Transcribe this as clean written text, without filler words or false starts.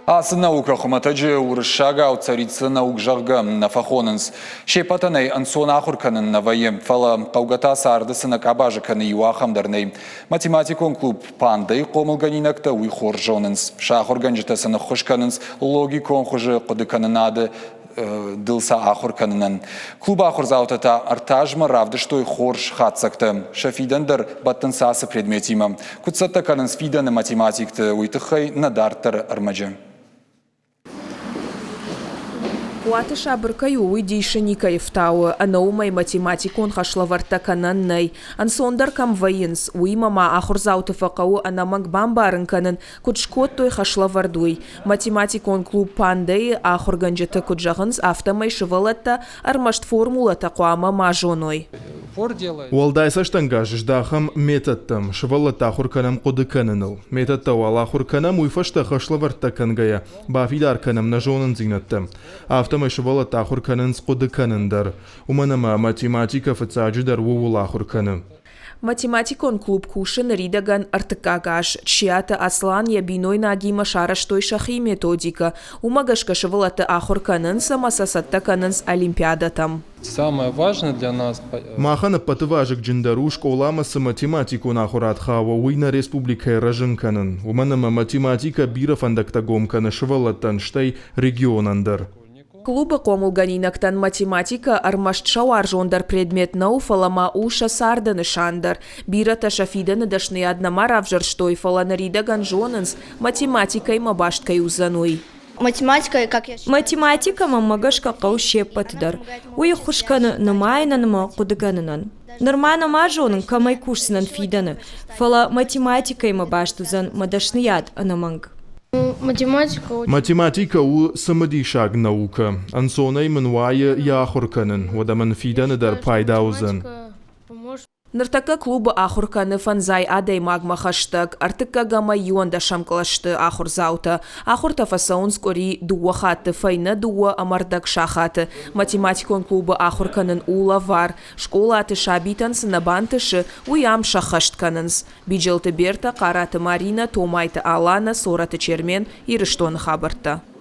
Асы наука хуматаджи уршага у царицы наук жарга нафахоненс. Шепатаней ансон ахурканен наваем фала каугатаса ардысына кабажыканы юахамдарней. Математикон клуб пандай комылганинакта уйхоржоненс. Шахорганжитасыны хушканенс логикон хуже кодыканынады дылса ахурканынан. Клуб ахурзаутата артажма равды что и хорш хатсакта. Шафидандер баттансасы предметима. Кутсатта каненс фиданы математикты уйтыхай надартар армаджа. Уаты шабыркаю уйдейші Никаевтауы, анаумай математикон хашлаварта кананнай. Ансондар камвайынс, уймама ахурзауты фақау анаманг бамбарын канын, кучкот той хашлавардуй. Математикон клуб пандай ахурганжыты куджағынс автомай шывалатта армашт формулата қуама мажоной. Уалдайса штанга ждахам методтам, шывалата ахурканам кодыканыныл. Методта уал ахурканам уйфашта хашлаварта кангая, бафидар канам нажонын зигнаттам. Автомай шывалата ахурканынс кодыканындар. Уманама математика фацаджидар уул ахурканым. Математикон клуб кушын ридаган артыкагаш, чьята аслан ябиной нагима шараштой шахи методика, умагашка шывалата ахурканын самасасатта канынс олимпиадатам. Самое важное для нас... Махана патыважик джиндару школамасы математику нахурат хава уйна республика рожынканын. Уманама математика бира фандактагомканы шывалаттан штай регионандар. Клуба комулганинактан математика армашт шауаржондар предмет науфалама уша сарданы шандар. Бирата шафиданы дашны однама равжар штой фаланы ридаган жонынс математикой мабашткой узануй. Математика мамагашка кауше патдар. Уй хушканы намайна нама кудыганынан. Нормально мажонын камай курсынан фиданы. Фала математикой мабаштузан мадашны яд анаманг. Математика у самадишаг наука. Ансонай манвая яхурканын, вадаман фиданы дар пайдаузан. Ныртака клуба ахурканы фанзай адай магма хаштаг, артыка гама юанда шамклашты ахурзаута. Ахурта фасаун скори дуа хаты, файна дуа амардак шахаты. Математикон клуба ахурканын ула вар. Школа аты шабитансы набантышы уям шахаштканынс. Биджелты Берта, караты Марина, томайты Алана, сораты Чермен, ирыштоны хабарта.